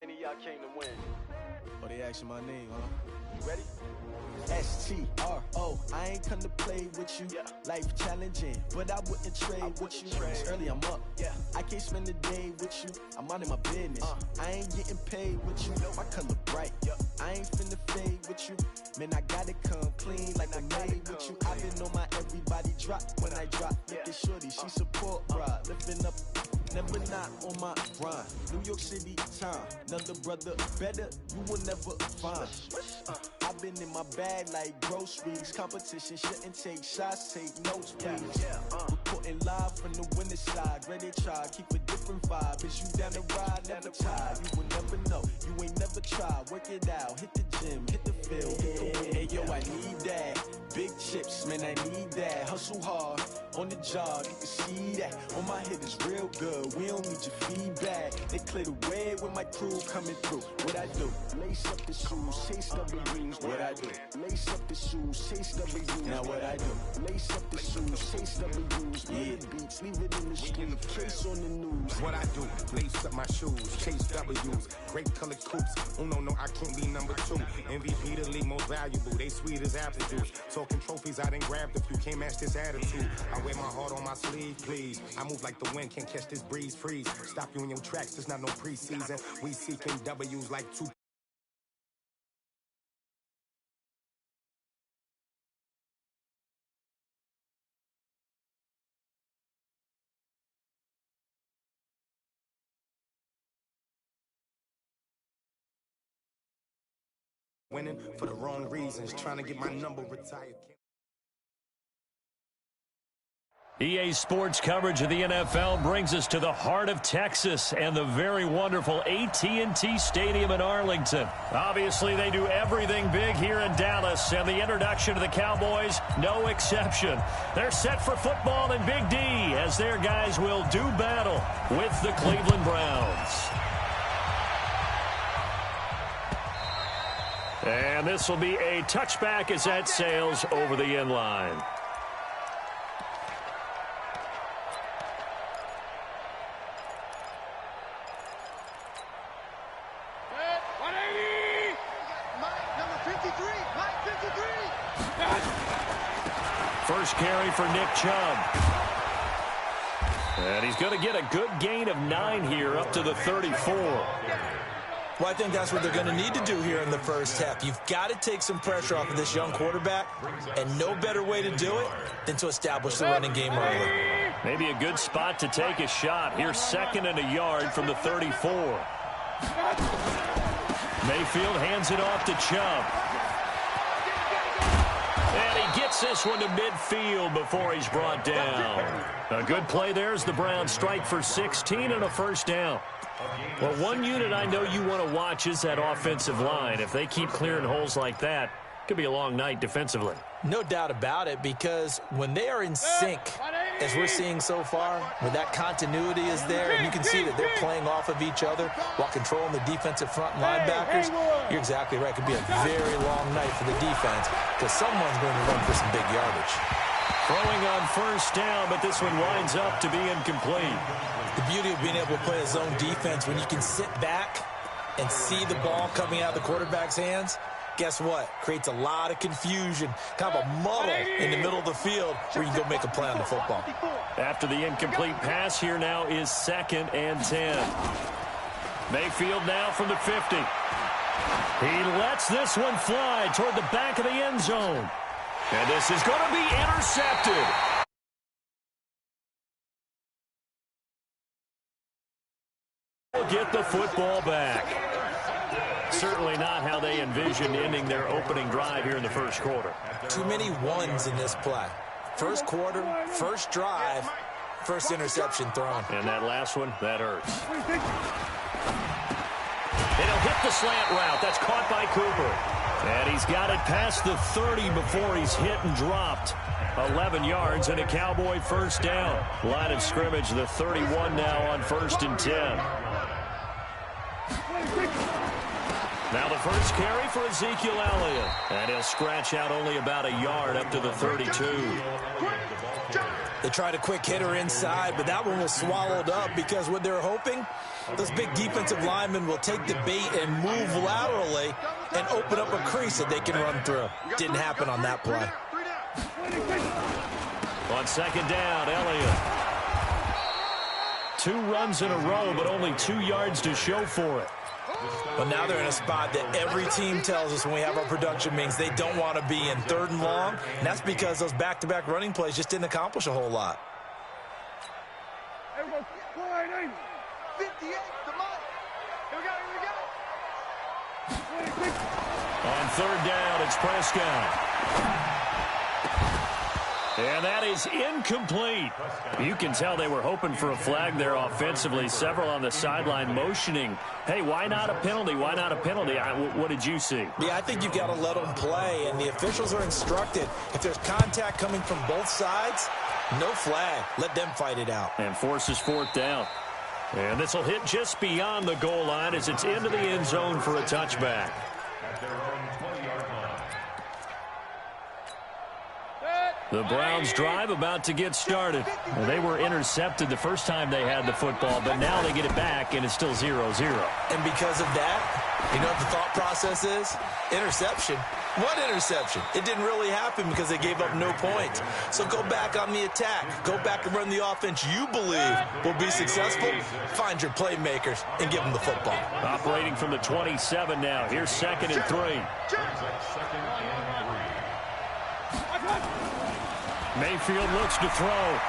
Any of y'all came to win. Oh, they asking my name, huh? You ready? S-T-R-O, I ain't come to play with you. Yeah. Life challenging, but I wouldn't trade with you. It's early, I'm up. Yeah. I can't spend the day with you. I'm minding my business. I ain't getting paid with you. My color bright. I ain't finna fade with you. Man, I gotta come clean like I made with you. I've been on my everybody drop when I drop. Look at shorty, she support, bruh. Lifting up, never not on my grind. New York City time, another brother better, you will never find. I've been in my bag like groceries. Competition shouldn't take shots, take notes, please. Reporting live from the winning side. Ready to try, keep a different vibe. Is you down the ride, never tired. You will never know, you ain't never tried. Work it out, hit the gym, hit the field, hit the win. Hey yo, I need that. Big chips, man, I need that. Hustle hard, on the job, you can see that. On my hit is real good, we don't need your feedback. They clear the way with my crew coming through. What I do? Lace up the shoes, chase W's. What I do? Lace up the shoes, chase W's. Now what I do? Lace up the shoes, chase W's. Yeah, beats, leave it in the street, case on the news. What I do? Lace up my shoes, chase W's. Great colored coops. Oh no, I can't be number 2. MVP the league most valuable. They sweet as apple juice. Talking trophies, I done grabbed a few. Can't match this attitude. I wear my heart on my sleeve, please. I move like the wind, can't catch this breeze, freeze. Stop you in your tracks, there's not no preseason. We seeking W's like 2. Winning for the wrong reasons, trying to get my number retired. EA Sports coverage of the NFL brings us to the heart of Texas and the very wonderful AT&T Stadium in Arlington. Obviously, they do everything big here in Dallas, and the introduction to the Cowboys, no exception. They're set for football in Big D as their guys will do battle with the Cleveland Browns. And this will be a touchback as that sails over the end line. First carry for Nick Chubb. And he's going to get a good gain of 9 here up to the 34. Well, I think that's what they're going to need to do here in the first half. You've got to take some pressure off of this young quarterback, and no better way to do it than to establish the running game early. Maybe a good spot to take a shot. Here's 2nd and a yard from the 34. Mayfield hands it off to Chubb. And he gets this one to midfield before he's brought down. A good play there as the Browns strike for 16 and a first down. Well, one unit I know you want to watch is that offensive line. If they keep clearing holes like that, it could be a long night defensively. No doubt about it, because when they are in sync, as we're seeing so far, when that continuity is there, and you can see that they're playing off of each other while controlling the defensive front linebackers, you're exactly right. It could be a very long night for the defense because someone's going to run for some big yardage. Throwing on first down, but this one winds up to be incomplete. The beauty of being able to play a zone defense when you can sit back and see the ball coming out of the quarterback's hands, guess what? Creates a lot of confusion, kind of a muddle in the middle of the field where you can go make a play on the football. After the incomplete pass, here now is 2nd and 10. Mayfield now from the 50. He lets this one fly toward the back of the end zone. And this is going to be intercepted. Get the football back. Certainly not how they envisioned ending their opening drive here in the first quarter. Too many ones in this play. First quarter, first drive, first interception thrown. And that last one, that hurts. And he'll hit the slant route. That's caught by Cooper. And he's got it past the 30 before he's hit and dropped. 11 yards and a Cowboy first down. Line of scrimmage, the 31 now on 1st and 10. Now the first carry for Ezekiel Elliott. And he'll scratch out only about a yard up to the 32. They tried a quick hitter inside, but that one was swallowed up because what they're hoping, those big defensive linemen will take the bait and move laterally and open up a crease that they can run through. Didn't happen on that play. On second down, Elliott. 2 runs in a row, but only 2 yards to show for it. But now they're in a spot that every team tells us when we have our production meetings they don't want to be in, 3rd and long. And that's because those back-to-back running plays just didn't accomplish a whole lot. Here we go. 58, come on. Here we go. On 3rd down, it's Prescott. And that is incomplete. You can tell they were hoping for a flag there offensively. Several on the sideline motioning, hey, why not a penalty? Why not a penalty? What did you see? Yeah, I think you've got to let them play, and the officials are instructed. If there's contact coming from both sides, no flag. Let them fight it out. And forces 4th down. And this will hit just beyond the goal line as it's into the end zone for a touchback. The Browns drive about to get started. Well, they were intercepted the first time they had the football, but now they get it back, and it's still 0-0. And because of that, you know what the thought process is? Interception. What interception? It didn't really happen because they gave up no points. So go back on the attack. Go back and run the offense you believe will be successful. Find your playmakers and give them the football. Operating from the 27 now. Here's 2nd and 3. Mayfield looks to throw.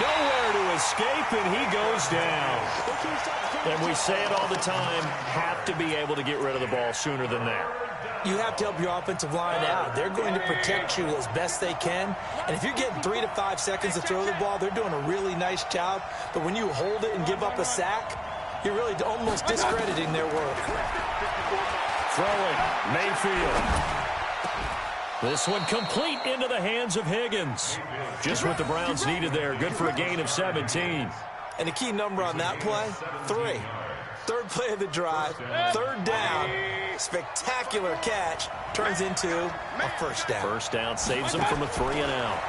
Nowhere to escape, and he goes down. And we say it all the time, have to be able to get rid of the ball sooner than that. You have to help your offensive line out. They're going to protect you as best they can. And if you're getting 3 to 5 seconds to throw the ball, they're doing a really nice job. But when you hold it and give up a sack, you're really almost discrediting their work. Throwing, Mayfield. This one complete into the hands of Higgins. Just what the Browns needed there. Good for a gain of 17. And the key number on that play, 3. 3rd play of the drive, 3rd down, spectacular catch, turns into a 1st down. 1st down saves them from a 3-and-out.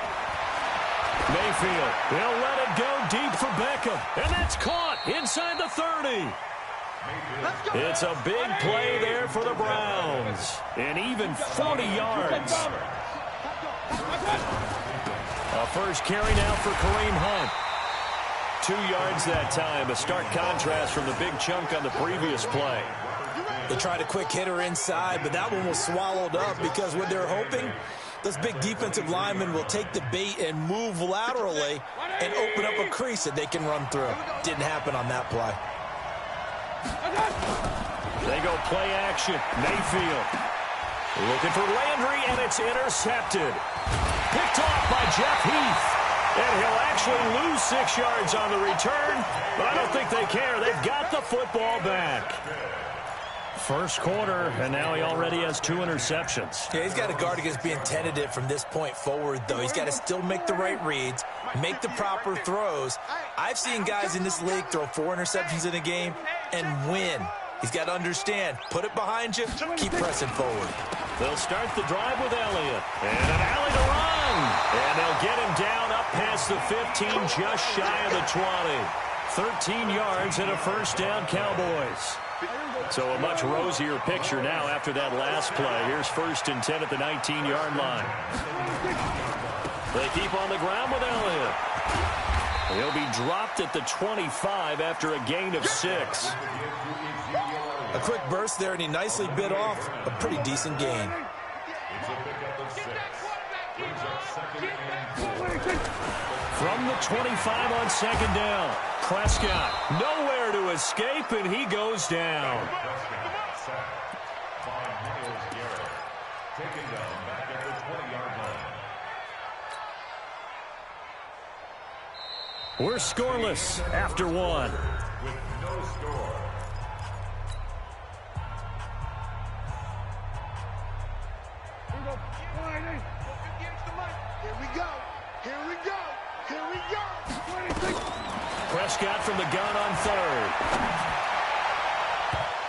Mayfield, they'll let it go deep for Beckham. And that's caught inside the 30. It's a big play there for the Browns. And even 40 yards. A first carry now for Kareem Hunt. 2 yards that time. A stark contrast from the big chunk on the previous play. They tried a quick hitter inside, but that one was swallowed up because what they're hoping, those big defensive linemen will take the bait and move laterally and open up a crease that they can run through. Didn't happen on that play. They go play action. Mayfield looking for Landry, and it's intercepted. Picked off by Jeff Heath. And he'll actually lose 6 yards on the return, but I don't think they care. They've got the football back. First quarter, and now he already has 2 interceptions. Yeah, he's got to guard against being tentative from this point forward, though. He's got to still make the right reads, make the proper throws. I've seen guys in this league throw 4 interceptions in a game and win. He's got to understand, put it behind you, keep pressing forward. They'll start the drive with Elliott. And an alley to run. And they'll get him down up past the 15, just shy of the 20. 13 yards and a 1st down, Cowboys. So a much rosier picture now after that last play. Here's 1st and 10 at the 19-yard line. They keep on the ground with Elliott. He'll be dropped at the 25 after a gain of 6. A quick burst there, and he nicely bit off a pretty decent gain. From the 25 on 2nd down. Prescott nowhere to escape, and he goes down. We're scoreless after 1. Prescott from the gun on 3rd.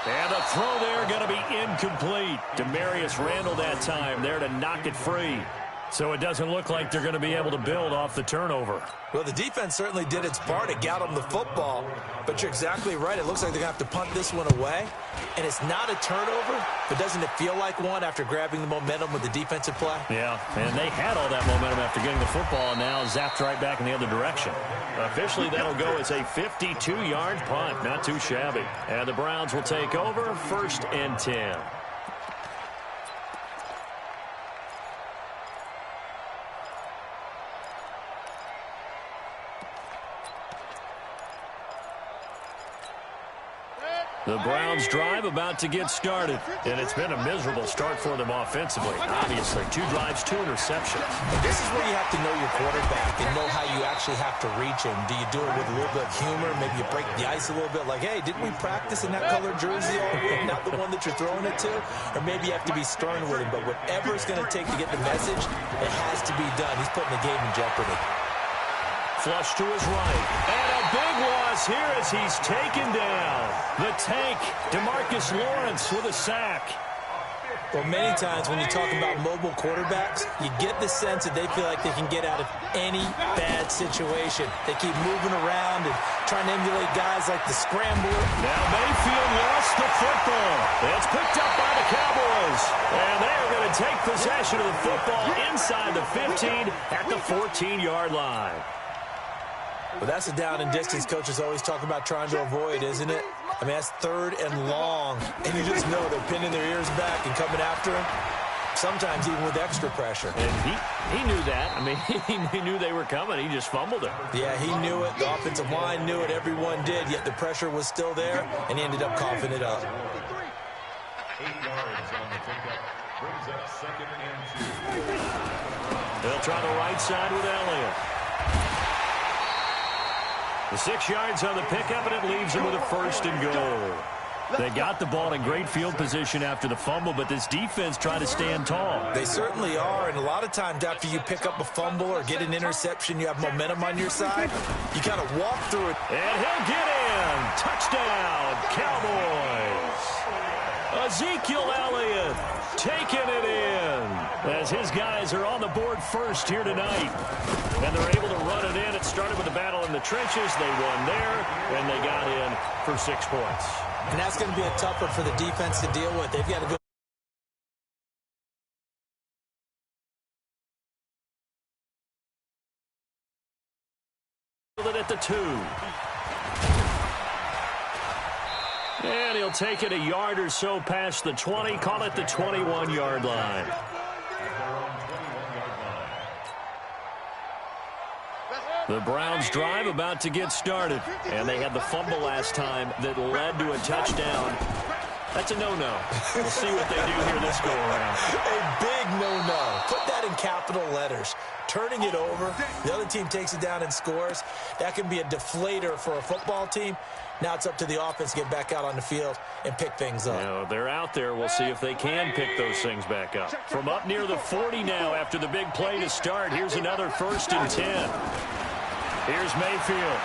And the throw there going to be incomplete. Demarius Randall that time there to knock it free. So it doesn't look like they're going to be able to build off the turnover. Well, the defense certainly did its part to get them the football, but you're exactly right. It looks like they're going to have to punt this one away, and it's not a turnover, but doesn't it feel like one after grabbing the momentum with the defensive play? Yeah, and they had all that momentum after getting the football, and now zapped right back in the other direction. Officially, that'll go as a 52-yard punt. Not too shabby. And the Browns will take over 1st and 10. The Browns drive about to get started, and it's been a miserable start for them offensively. Obviously, 2 drives, 2 interceptions. This is where you have to know your quarterback and know how you actually have to reach him. Do you do it with a little bit of humor? Maybe you break the ice a little bit like, hey, didn't we practice in that colored jersey already? Not the one that you're throwing it to? Or maybe you have to be stern with him, but whatever it's going to take to get the message, it has to be done. He's putting the game in jeopardy. Flush to his right. And a big loss here as he's taken down. The tank, DeMarcus Lawrence with a sack. Well, many times when you talk about mobile quarterbacks, you get the sense that they feel like they can get out of any bad situation. They keep moving around and trying to emulate guys like the scrambler. Now Mayfield lost the football. It's picked up by the Cowboys. And they are going to take possession of the football inside the 15 at the 14-yard line. Well, that's a down and distance coaches always talk about trying to avoid, isn't it? I mean, that's 3rd and long, and you just know they're pinning their ears back and coming after him, sometimes even with extra pressure. And he knew that. I mean, he knew they were coming. He just fumbled it. Yeah, he knew it. The offensive line knew it. Everyone did, yet the pressure was still there, and he ended up coughing it up. 8 yards on the pickup. Brings up 2nd and 2. They'll try the right side with Elliott. The 6 yards on the pickup, and it leaves them with a 1st and goal. They got the ball in great field position after the fumble, but this defense tried to stand tall. They certainly are, and a lot of times after you pick up a fumble or get an interception, you have momentum on your side. You kind of walk through it. And he'll get in. Touchdown, Cowboys. Ezekiel Elliott taking it in as his guys are on the board first here tonight. And they're able to run it in. It started with a battle in the trenches. They won there, and they got in for 6 points. And that's going to be a tough one for the defense to deal with. They've got to go. At the 2. And he'll take it a yard or so past the 20. Call it the 21-yard line. The Browns drive about to get started. And they had the fumble last time that led to a touchdown. That's a no-no. We'll see what they do here this go-around. A big no-no. Put that in capital letters. Turning it over, the other team takes it down and scores. That can be a deflator for a football team. Now it's up to the offense to get back out on the field and pick things up. You know, they're out there. We'll see if they can pick those things back up. From up near the 40 now after the big play to start, here's another 1st and 10. Here's Mayfield.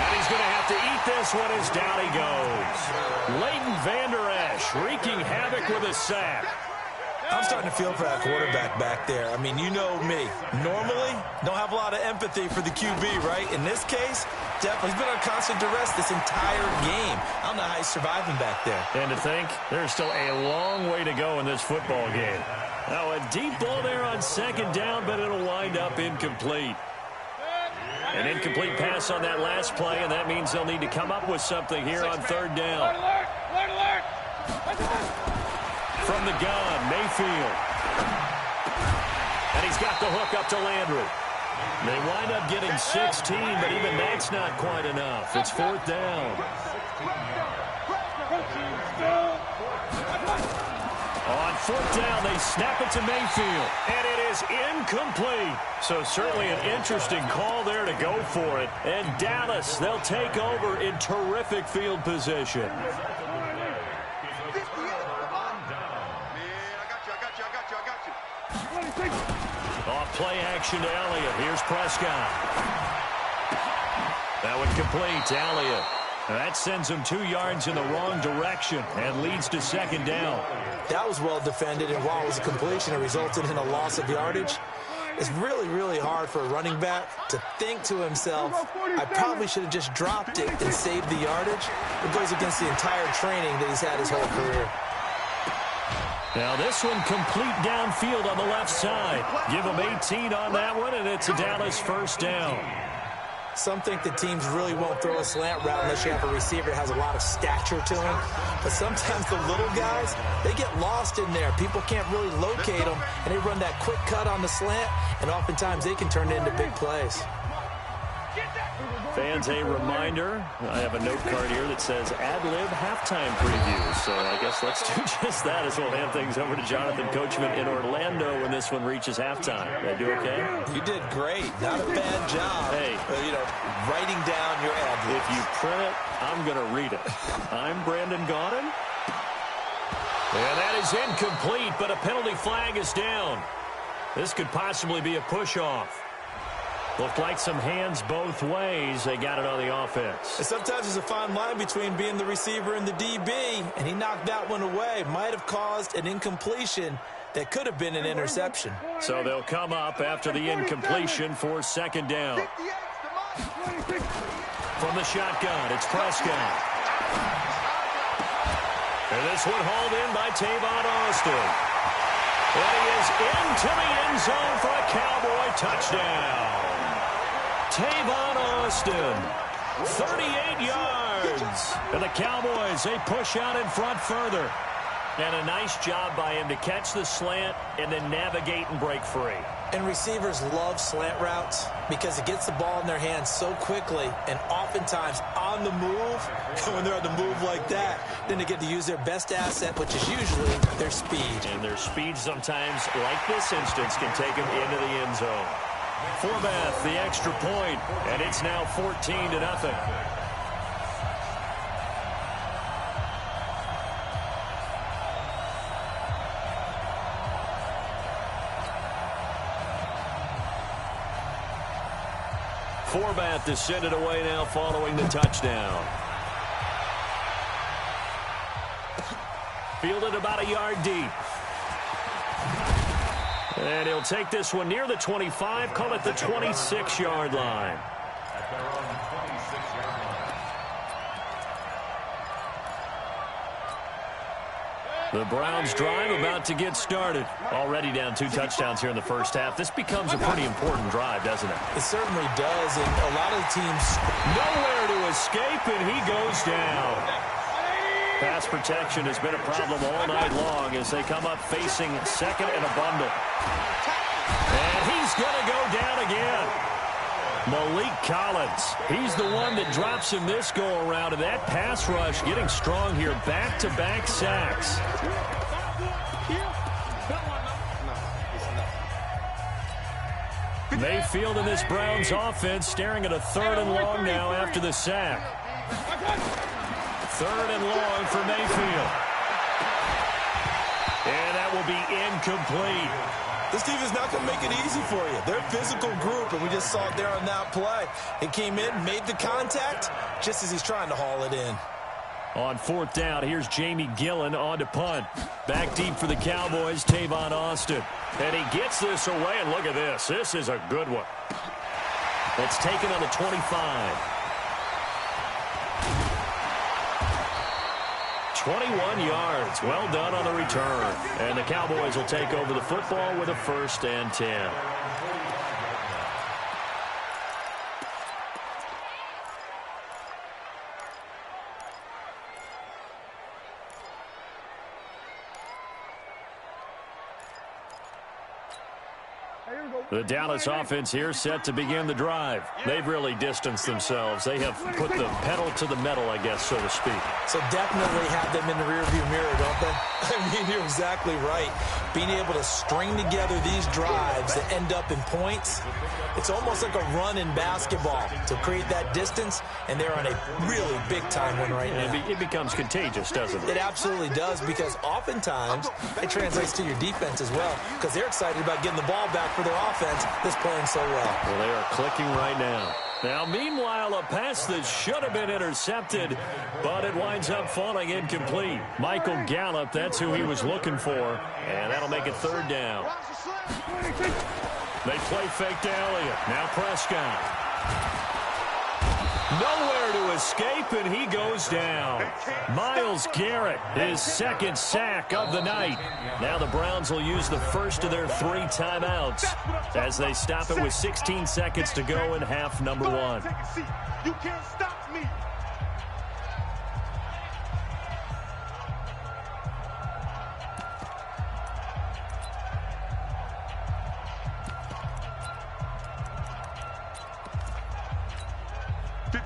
And he's going to have to eat this one as down he goes. Leighton Vander Esch wreaking havoc with a sack. I'm starting to feel for that quarterback back there. I mean, you know me. Normally, don't have a lot of empathy for the QB, right? In this case, definitely. He's been on constant duress this entire game. I don't know how he's surviving back there. And to think, there's still a long way to go in this football game. Now, a deep ball there on 2nd down, but it'll wind up incomplete. An incomplete pass on that last play, and that means they'll need to come up with something here on 3rd down. From the gun, Mayfield. And he's got the hook up to Landry. They wind up getting 16, but even that's not quite enough. It's 4th down. On 4th down, they snap it to Mayfield. And it is incomplete. So certainly an interesting call there to go for it. And Dallas, they'll take over in terrific field position. Off play action to Elliott. Here's Prescott. That one complete to Elliott. That sends him 2 yards in the wrong direction and leads to second down. That was well defended, and while it was a completion, it resulted in a loss of yardage. It's really, really hard for a running back to think to himself, I probably should have just dropped it and saved the yardage. It goes against the entire training that he's had his whole career. Now this one complete downfield on the left side. Give him 18 on that one, and it's a Dallas first down. Some think that teams really won't throw a slant route unless you have a receiver that has a lot of stature to him. But sometimes the little guys, they get lost in there. People can't really locate them, and they run that quick cut on the slant, and oftentimes they can turn it into big plays. Fans, a reminder, I have a note card here that says ad-lib halftime preview. So I guess let's do just that as we'll hand things over to Jonathan Coachman in Orlando when this one reaches halftime. Did I do okay? You did great. Not a bad job. Hey, writing down your ad-libs. If you print it, I'm going to read it. I'm Brandon Gaudin. And that is incomplete, but a penalty flag is down. This could possibly be a push-off. Looked like some hands both ways. They got it on the offense. And sometimes there's a fine line between being the receiver and the DB, and he knocked that one away. Might have caused an incompletion that could have been an interception. So they'll come up after the incompletion for second down. From the shotgun, it's Prescott. And this one hauled in by Tavon Austin. And he is into the end zone for a Cowboy touchdown. Tavon Austin, 38 yards. And the Cowboys, they push out in front further. And a nice job by him to catch the slant and then navigate and break free. And receivers love slant routes because it gets the ball in their hands so quickly and oftentimes on the move. When they're on the move like that, then they get to use their best asset, which is usually their speed. And their speed sometimes, like this instance, can take them into the end zone. Forbath, the extra point, and it's now 14-0. Forbath to send it away now following the touchdown. Fielded about a yard deep. And he'll take this one near the 25, call it the 26-yard line. The Browns drive about to get started. Already down 2 touchdowns here in the first half. This becomes a pretty important drive, doesn't it? It certainly does, and a lot of the teams nowhere to escape, and he goes down. Pass protection has been a problem all night long as they come up facing second and a bundle. And he's going to go down again. Malik Collins, he's the one that drops him this go-around, and that pass rush getting strong here. Back-to-back sacks. Mayfield in this Browns offense staring at a 3rd and long now after the sack. 3rd and long for Mayfield. And that will be incomplete. This team is not going to make it easy for you. They're a physical group, and we just saw it there on that play. It came in, made the contact, just as he's trying to haul it in. On 4th down, here's Jamie Gillen on to punt. Back deep for the Cowboys, Tavon Austin. And he gets this away, and look at this. This is a good one. It's taken on the 25. 21 yards. Well done on the return. And the Cowboys will take over the football with a 1st and 10. The Dallas offense here set to begin the drive. They've really distanced themselves. They have put the pedal to the metal, I guess, so to speak. So definitely have them in the rearview mirror, don't they? I mean, you're exactly right. Being able to string together these drives that end up in points, it's almost like a run in basketball to create that distance, and they're on a really big-time one right now. It becomes contagious, doesn't it? It absolutely does, because oftentimes it translates to your defense as well, because they're excited about getting the ball back for their offense that's playing so well. Well, they are clicking right now. Now, meanwhile, a pass that should have been intercepted, but it winds up falling incomplete. Michael Gallup, that's who he was looking for, and that'll make it third down. They play fake to Elliott. Now Prescott. Nowhere to escape, and he goes down. Myles Garrett, his second sack of the night. Now the Browns will use the first of their 3 timeouts as they stop it with 16 seconds to go in half number 1. You can't stop me.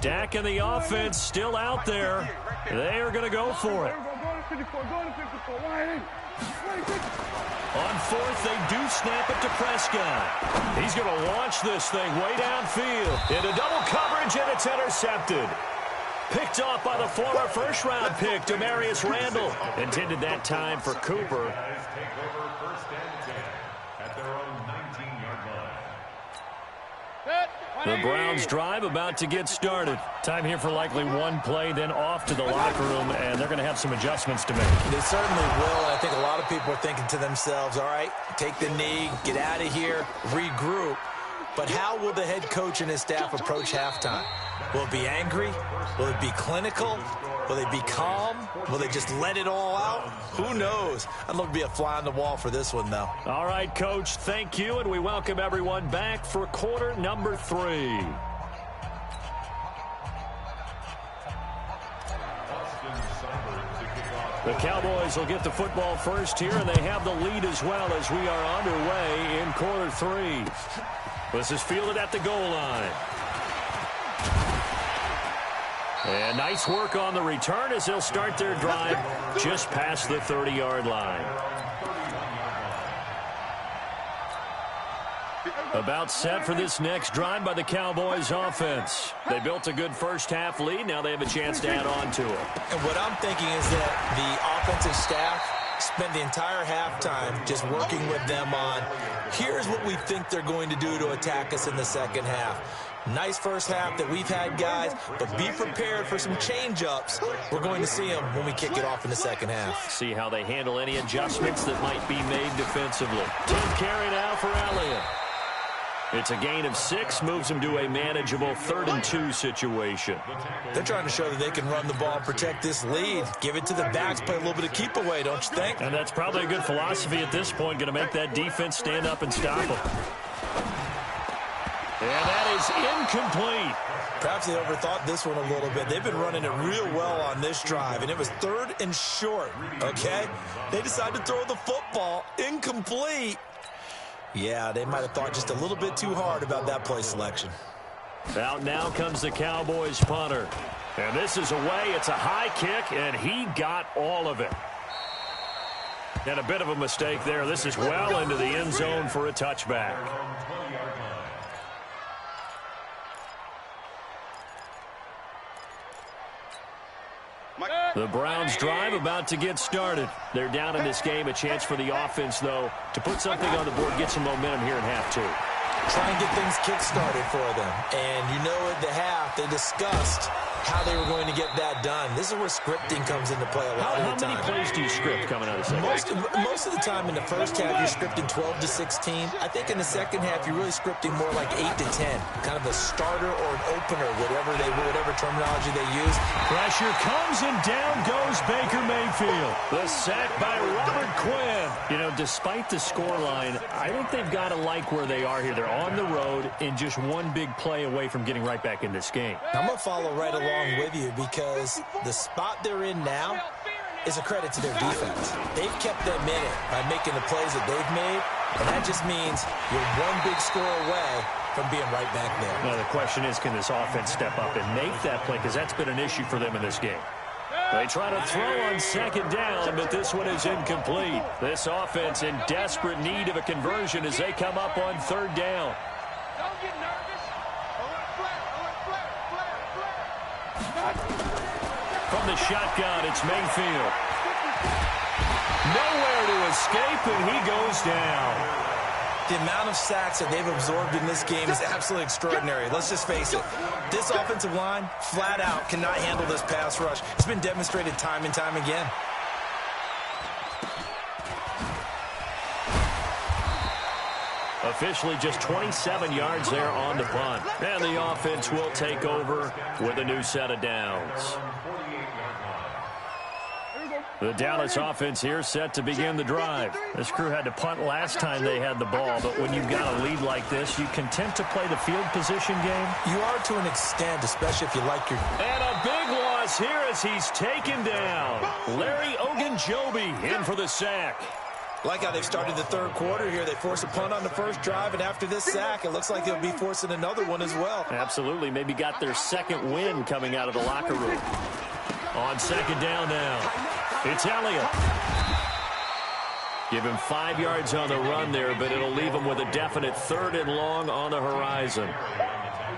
Dak and the offense still out there. They are going to go for it. On fourth, they do snap it to Prescott. He's going to launch this thing way downfield into double coverage, and it's intercepted. Picked off by the former first-round pick, Demarius Randall. Intended that time for Cooper. The Browns drive about to get started. Time here for likely one play, then off to the locker room, and they're going to have some adjustments to make. They certainly will, and I think a lot of people are thinking to themselves, all right, take the knee, get out of here, regroup. But how will the head coach and his staff approach halftime? Will it be angry? Will it be clinical? Will they be calm? Will they just let it all out? Who knows? I'd love to be a fly on the wall for this one, though. All right, Coach, thank you, and we welcome everyone back for quarter number 3. The Cowboys will get the football first here, and they have the lead as well as we are underway in quarter 3. This is fielded at the goal line. And nice work on the return as they'll start their drive just past the 30-yard line. About set for this next drive by the Cowboys offense. They built a good first-half lead. Now they have a chance to add on to it. And what I'm thinking is that the offensive staff spent the entire halftime just working with them on, here's what we think they're going to do to attack us in the second half. Nice first half that we've had, guys, but be prepared for some change-ups. We're going to see them when we kick it off in the second half. See how they handle any adjustments that might be made defensively. 10th carry now for Elliott. It's a gain of 6, moves them to a manageable 3rd and 2 situation. They're trying to show that they can run the ball, protect this lead, give it to the backs, play a little bit of keep away, don't you think? And that's probably a good philosophy at this point, going to make that defense stand up and stop them. And that is incomplete. Perhaps they overthought this one a little bit. They've been running it real well on this drive, and it was 3rd and short, okay? They decided to throw the football incomplete. Yeah, they might have thought just a little bit too hard about that play selection. Out now comes the Cowboys punter. And this is away. It's a high kick, and he got all of it. And a bit of a mistake there. This is well into the end zone for a touchback. The Browns drive about to get started. They're down in this game. A chance for the offense, though, to put something on the board, get some momentum here in half 2. Try and get things kick-started for them. And you know at the half, they discussed how they were going to get that done. This is where scripting comes into play a lot of the time. How many plays do you script coming out of the second half? Most of the time in the first half, you're scripting 12 to 16. I think in the second half, you're really scripting more like 8 to 10. Kind of a starter or an opener, whatever terminology they use. Pressure comes, and down goes Baker Mayfield. The sack by Robert Quinn. You know, despite the scoreline, I think they've got to like where they are here. They're on the road and just one big play away from getting right back in this game. I'm going to follow right along with you because the spot they're in now is a credit to their defense. They've kept them in it by making the plays that they've made, and that just means you're one big score away from being right back there. Now the question is, can this offense step up and make that play, because that's been an issue for them in this game. They try to throw on second down, but this one is incomplete. This offense in desperate need of a conversion as they come up on 3rd down. Don't get nervous. From the shotgun, it's Mayfield. Nowhere to escape, and he goes down. The amount of sacks that they've absorbed in this game is absolutely extraordinary. Let's just face it. This offensive line, flat out, cannot handle this pass rush. It's been demonstrated time and time again. Officially just 27 yards there on the punt. And the offense will take over with a new set of downs. The Dallas offense here set to begin the drive. This crew had to punt last time they had the ball, but when you've got a lead like this, you content to play the field position game? You are to an extent, especially if you like your... And a big loss here as he's taken down. Larry Ogunjobi in for the sack. Like how they've started the third quarter here. They force a punt on the first drive, and after this sack, it looks like they'll be forcing another one as well. Absolutely. Maybe got their second win coming out of the locker room. On second down now, it's Elliott. Give him 5 yards on the run there, but it'll leave him with a definite 3rd and long on the horizon.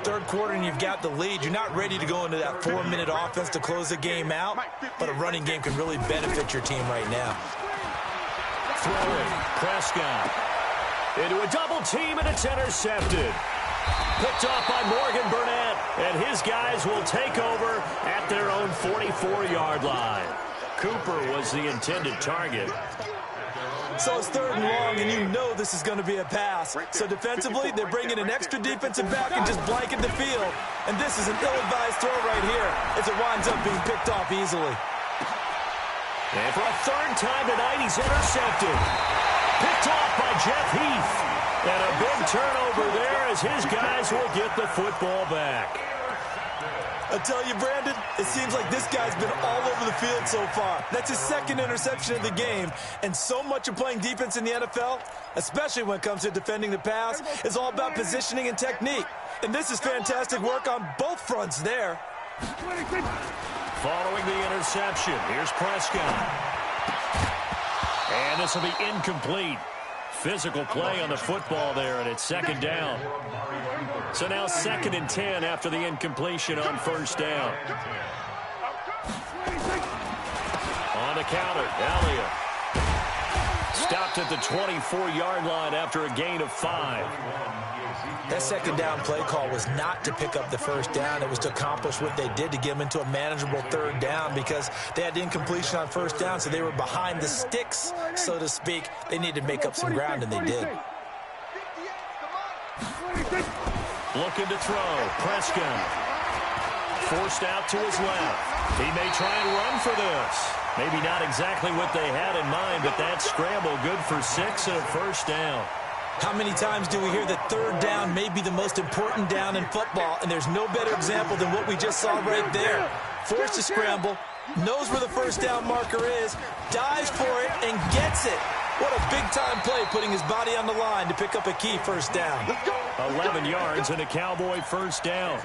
Third quarter and you've got the lead. You're not ready to go into that 4-minute offense to close the game out, but a running game can really benefit your team right now. Throwing, Prescott. Into a double team, and it's intercepted. Picked off by Morgan Burnett, and his guys will take over at their own 44-yard line. Cooper was the intended target. So it's 3rd and long, and you know this is going to be a pass. So defensively, they're bringing an extra defensive back and just blanket the field. And this is an ill-advised throw right here as it winds up being picked off easily. And for a 3rd time tonight, he's intercepted. Picked off by Jeff Heath. And a big turnover there as his guys will get the football back. I tell you, Brandon, it seems like this guy's been all over the field so far. That's his 2nd interception of the game. And so much of playing defense in the NFL, especially when it comes to defending the pass, is all about positioning and technique. And this is fantastic work on both fronts there. Following the interception, here's Prescott. And this will be incomplete. Physical play on the football there, and it's 2nd down. So now 2nd and 10 after the incompletion on 1st down. On the counter, Elliott. Stopped at the 24-yard line after a gain of 5. That 2nd down play call was not to pick up the 1st down. It was to accomplish what they did to get them into a manageable 3rd down because they had the incompletion on 1st down, so they were behind the sticks, so to speak. They needed to make up some ground, and they did. Looking to throw. Prescott. Forced out to his left. He may try and run for this. Maybe not exactly what they had in mind, but that scramble good for 6 and a 1st down. How many times do we hear that 3rd down may be the most important down in football, and there's no better example than what we just saw right there. Forced to scramble, knows where the 1st down marker is, dives for it, and gets it. What a big-time play, putting his body on the line to pick up a key 1st down. 11 yards and a Cowboy 1st down.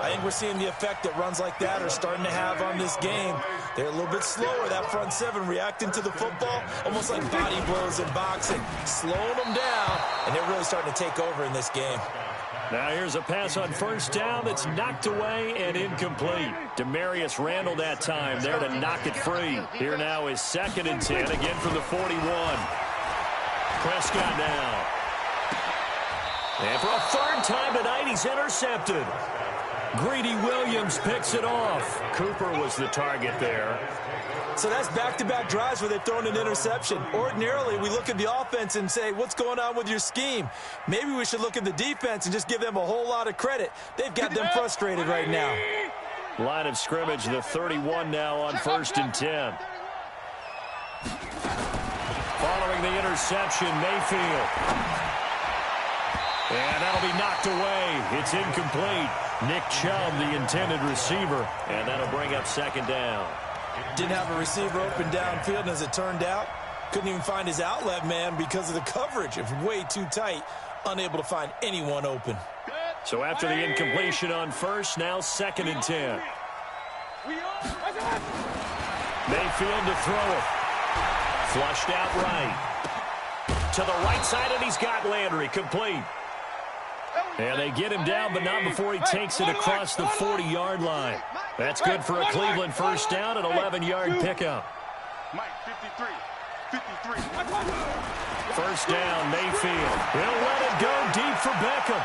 I think we're seeing the effect that runs like that are starting to have on this game. They're a little bit slower, that front 7, reacting to the football, almost like body blows in boxing, slowing them down, and they're really starting to take over in this game. Now here's a pass on 1st down that's knocked away and incomplete. Demarius Randall that time there to knock it free. Here now is 2nd and 10, again from the 41. Prescott now. And for a 3rd time tonight, he's intercepted. Greedy Williams picks it off. Cooper was the target there. So that's back-to-back drives where they've thrown an interception. Ordinarily, we look at the offense and say, what's going on with your scheme? Maybe we should look at the defense and just give them a whole lot of credit. They've got them frustrated right now. Line of scrimmage, the 31 now on 1st and 10. Following the interception, Mayfield. And that'll be knocked away. It's incomplete. Nick Chubb, the intended receiver. And that'll bring up 2nd down. Didn't have a receiver open downfield, and as it turned out, couldn't even find his outlet man because of the coverage. It was way too tight, unable to find anyone open. So after the incompletion on 1st, now 2nd and 10. Mayfield to throw it. Flushed out right. To the right side, and he's got Landry complete. And they get him down, but not before he takes it across the 40-yard line. That's good for a Cleveland 1st down, an 11-yard pickup. Mike, 53. First down, Mayfield. He'll let it go deep for Beckham.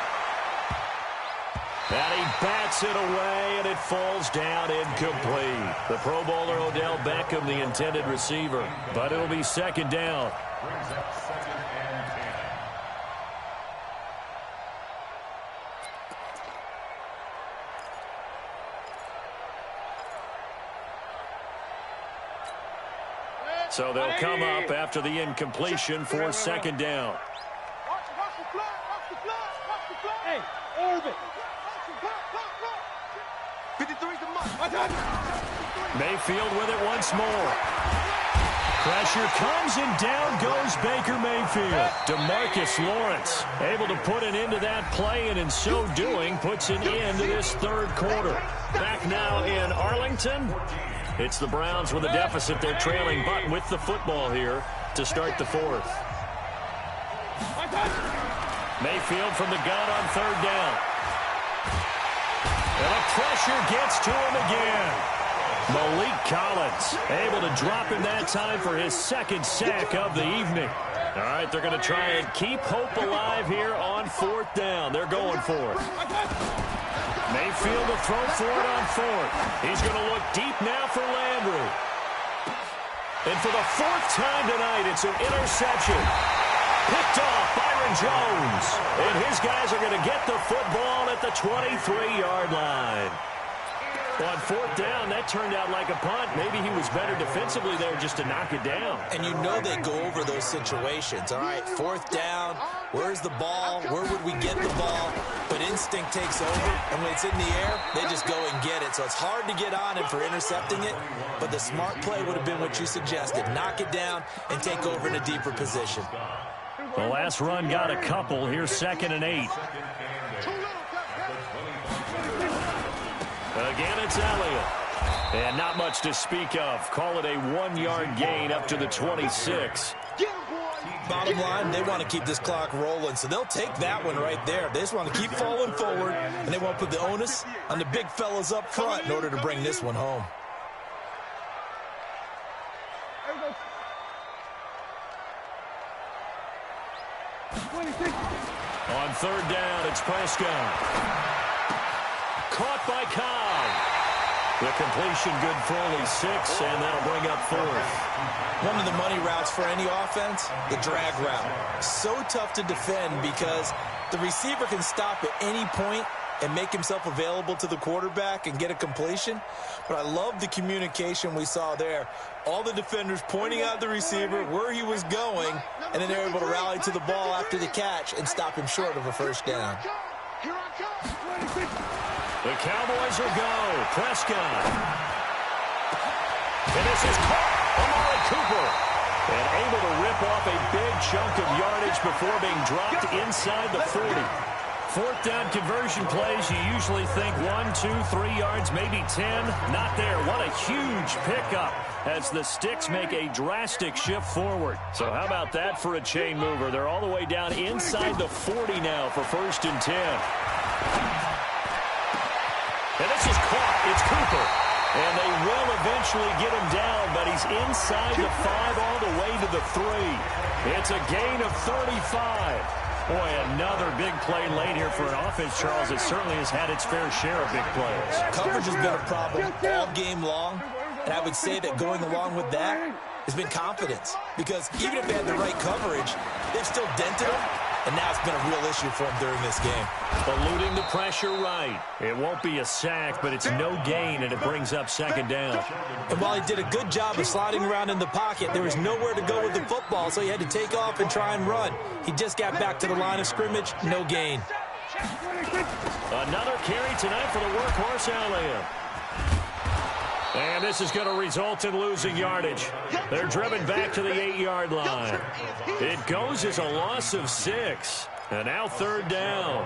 And he bats it away, and it falls down incomplete. The Pro Bowler Odell Beckham, the intended receiver. But it'll be second down. Brings up 2nd and 10. So they'll come up after the incompletion for second down. Watch the flag, watch the flag, watch the flag. Hey, orbit. 53's the mark. Mayfield with it once more. Pressure comes and down goes Baker Mayfield. DeMarcus Lawrence able to put an end to that play, and in so doing puts an end to this third quarter. Back now in Arlington. It's the Browns with a deficit. They're trailing, but with the football here to start the fourth. Mayfield from the gun on third down. And the pressure gets to him again. Malik Collins able to drop him that time for his second sack of the evening. All right, they're going to try and keep hope alive here on fourth down. They're going for it. Mayfield will throw for it on fourth. He's going to look deep now for Landry. And for the fourth time tonight, it's an interception. Picked off Byron Jones. And his guys are going to get the football at the 23-yard line. Well, on fourth down, that turned out like a punt. Maybe he was better defensively there just to knock it down. And you know they go over those situations. All right, fourth down, where's the ball? Where would we get the ball? But instinct takes over, and when it's in the air, they just go and get it. So it's hard to get on him for intercepting it, but the smart play would have been what you suggested. Knock it down and take over in a deeper position. The last run got a couple. Here's 2nd and 8. Again, it's Elliott. And not much to speak of. Call it a 1-yard gain up to the 26. Bottom line, they want to keep this clock rolling, so they'll take that one right there. They just want to keep falling forward, and they want to put the onus on the big fellas up front in order to bring this one home. On third down, it's Prescott. Caught by Cobb. The completion good for only 6, and that'll bring up fourth. One of the money routes for any offense, the drag route. So tough to defend because the receiver can stop at any point and make himself available to the quarterback and get a completion. But I love the communication we saw there. All the defenders pointing out the receiver, where he was going, and then they're able to rally to the ball after the catch and stop him short of a first down. The Cowboys will go. Prescott. And this is caught. Amari Cooper. And able to rip off a big chunk of yardage before being dropped inside the 40. Fourth down conversion plays, you usually think 1, 2, 3 yards, maybe 10. Not there. What a huge pickup as the Sticks make a drastic shift forward. So how about that for a chain mover? They're all the way down inside the 40 now for 1st and 10. And this is caught. It's Cooper. And they will eventually get him down, but he's inside the 5 all the way to the 3. It's a gain of 35. Boy, another big play late here for an offense, Charles, that certainly has had its fair share of big plays. Coverage has been a problem all game long, and I would say that going along with that has been confidence. Because even if they had the right coverage, they've still dented him, and now it's been a real issue for him during this game. Eluding the pressure right. It won't be a sack, but it's no gain, and it brings up 2nd down. And while he did a good job of sliding around in the pocket, there was nowhere to go with the football, so he had to take off and try and run. He just got back to the line of scrimmage, no gain. Another carry tonight for the workhorse Elliott. And this is going to result in losing yardage. They're driven back to the 8-yard line. It goes as a loss of 6. And now 3rd down.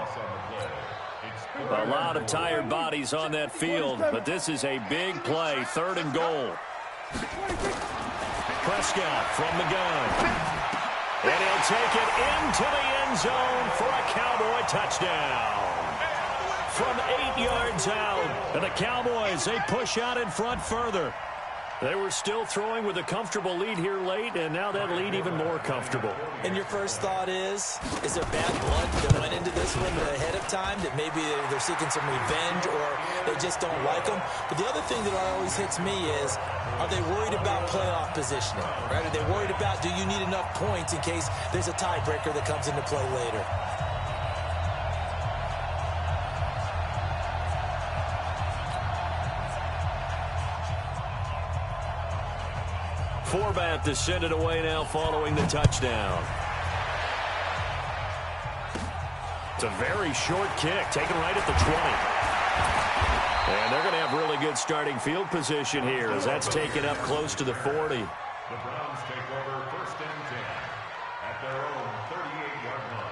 A lot of tired bodies on that field, but this is a big play. 3rd and goal. Prescott from the gun. And he'll take it into the end zone for a Cowboy touchdown. From 8 yards out, and the Cowboys, they push out in front further. They were still throwing with a comfortable lead here late, and now that lead even more comfortable. And your first thought is there bad blood that went into this one ahead of time, that maybe they're seeking some revenge or they just don't like them? But the other thing that always hits me is, are they worried about playoff positioning? Right? Are they worried about, do you need enough points in case there's a tiebreaker that comes into play later? Forbat to send it away now following the touchdown. It's a very short kick, taken right at the 20. And they're going to have really good starting field position here as that's taken up close to the 40. The Browns take over 1st and 10 at their own 38-yard line.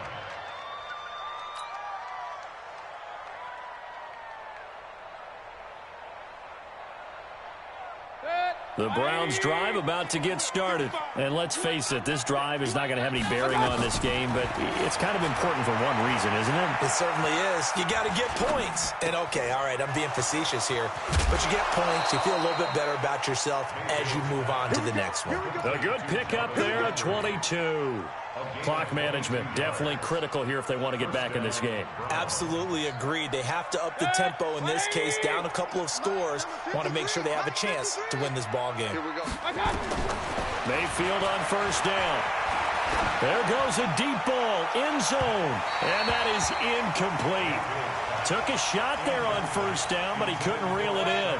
The Browns drive about to get started. And let's face it, this drive is not going to have any bearing on this game, but it's kind of important for one reason, isn't it? It certainly is. You got to get points. And okay, all right, I'm being facetious here, but you get points, you feel a little bit better about yourself as you move on to the next one. A good pickup there, a 22. Clock management, definitely critical here if they want to get back in this game. Absolutely agreed. They have to up the tempo in this case, down a couple of scores. Want to make sure they have a chance to win this ball game. Here we go. Mayfield on 1st down. There goes a deep ball, end zone, and that is incomplete. Took a shot there on 1st down, but he couldn't reel it in.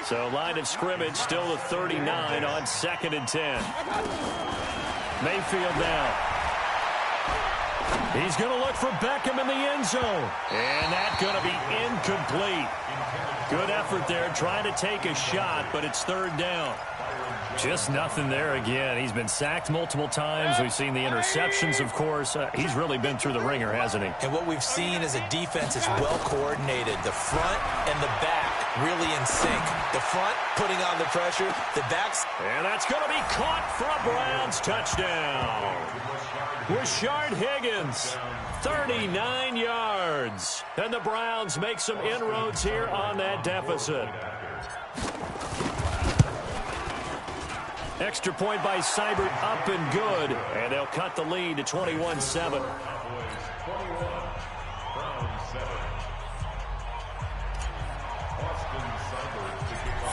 So line of scrimmage still the 39 on 2nd and 10. Mayfield now. He's going to look for Beckham in the end zone. And that's going to be incomplete. Good effort there, trying to take a shot, but it's 3rd down. Just nothing there again. He's been sacked multiple times. We've seen the interceptions, of course. He's really been through the ringer, hasn't he? And what we've seen is a defense that's well coordinated. The front and the back really in sync. The front putting on the pressure. The back's... And that's going to be caught for a Browns touchdown. Rashard Higgins, 39 yards. And the Browns make some inroads here on that deficit. Extra point by Seibert, up and good. And they'll cut the lead to 21-7.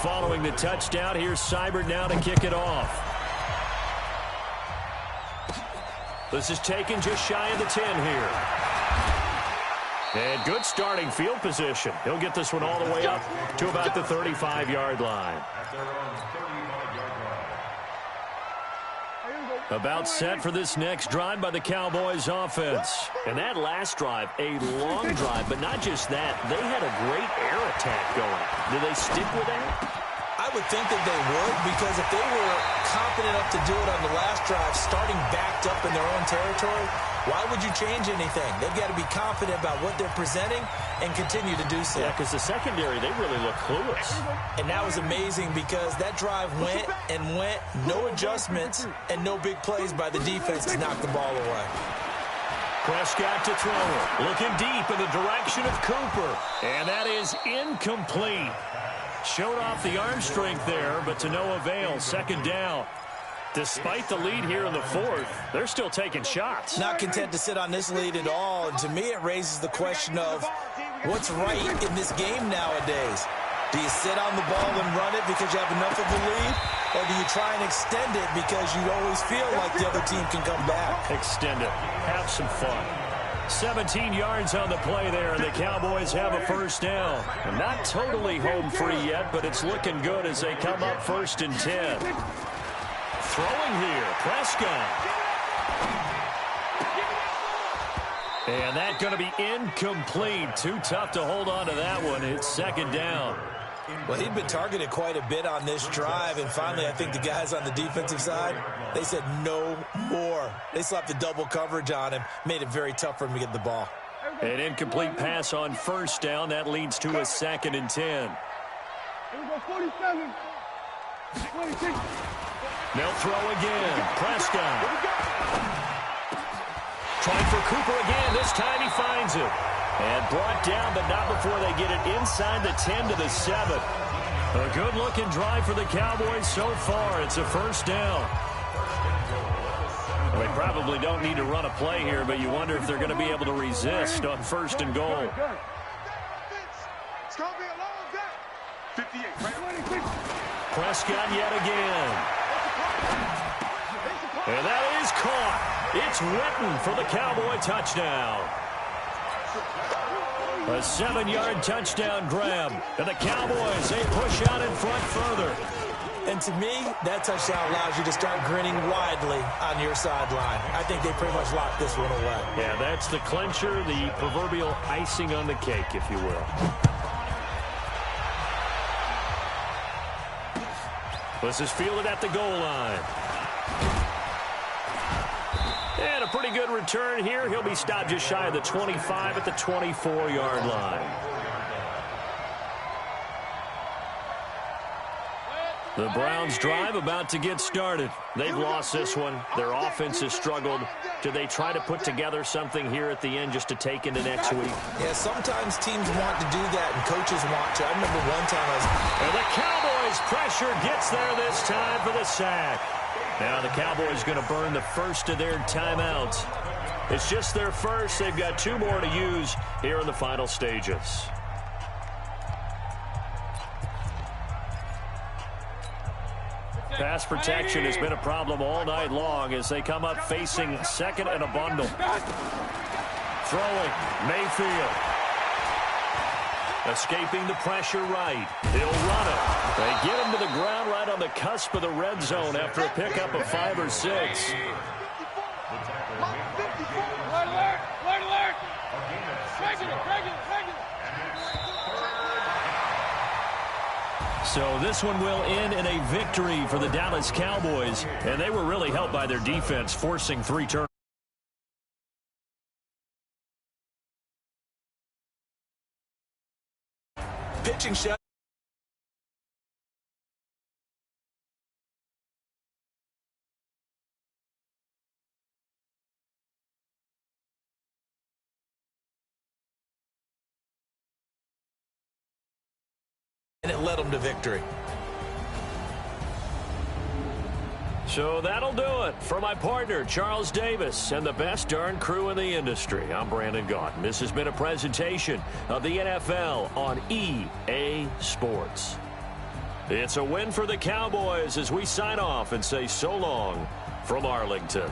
Following the touchdown, here's Seibert now to kick it off. This is taken just shy of the 10 here. And good starting field position. He'll get this one all the way up to about the 35-yard line. About set for this next drive by the Cowboys offense. And that last drive, a long drive, but not just that. They had a great air attack going. Do they stick with that? I would think that they would, because if they were confident enough to do it on the last drive, starting backed up in their own territory, why would you change anything? They've got to be confident about what they're presenting and continue to do so. Yeah, because the secondary, they really look clueless. And that was amazing because that drive went and went, no adjustments and no big plays by the defense to knock the ball away. Prescott to throw it, looking deep in the direction of Cooper. And that is incomplete. Showed off the arm strength there, but to no avail. 2nd down. Despite the lead here in the 4th, they're still taking shots. Not content to sit on this lead at all. And to me, it raises the question of what's right in this game nowadays. Do you sit on the ball and run it because you have enough of a lead? Or do you try and extend it because you always feel like the other team can come back? Extend it. Have some fun. 17 yards on the play there, and the Cowboys have a 1st down. And not totally home free yet, but it's looking good as they come up 1st and 10. Throwing here, Prescott. And that's going to be incomplete. Too tough to hold on to that one. It's 2nd down. Well, he'd been targeted quite a bit on this drive, and finally I think the guys on the defensive side, they said no more. They slapped the double coverage on him, made it very tough for him to get the ball. An incomplete pass on 1st down. That leads to a 2nd and 10. Here we go, 47. 26. They'll throw again. Prescott. Trying for Cooper again. This time he finds it. And brought down, but not before they get it inside the 10 to the 7. A good-looking drive for the Cowboys so far. It's a first down. Well, they probably don't need to run a play here, but you wonder if they're going to be able to resist on first and goal. It's going to be a long day. 58, right? Prescott yet again. And that is caught. It's Witten for the Cowboy touchdown. A 7-yard touchdown grab. And the Cowboys, they push out in front further. And to me, that touchdown allows you to start grinning widely on your sideline. I think they pretty much locked this one away. Yeah, that's the clincher, the proverbial icing on the cake, if you will. This is fielded at the goal line. And a pretty good return here. He'll be stopped just shy of the 25 at the 24-yard line. The Browns drive about to get started. They've lost this one. Their offense has struggled. Do they try to put together something here at the end just to take into next week? Yeah, sometimes teams want to do that and coaches want to. I remember one time And the Cowboys pressure gets there this time for the sack. Now the Cowboys going to burn the first of their timeouts. It's just their first. They've got 2 more to use here in the final stages. Pass protection has been a problem all night long as they come up facing second and a bundle. Throwing, Mayfield. Escaping the pressure right. He'll run it. They get him to the ground right on the cusp of the red zone after a pickup of 5 or 6. Alert, alert, alert. Regular. So this one will end in a victory for the Dallas Cowboys, and they were really helped by their defense, forcing 3 turnovers. pitching shot. And it led them to victory. So that'll do it for my partner, Charles Davis, and the best darn crew in the industry. I'm Brandon Gaudin. This has been a presentation of the NFL on EA Sports. It's a win for the Cowboys as we sign off and say so long from Arlington.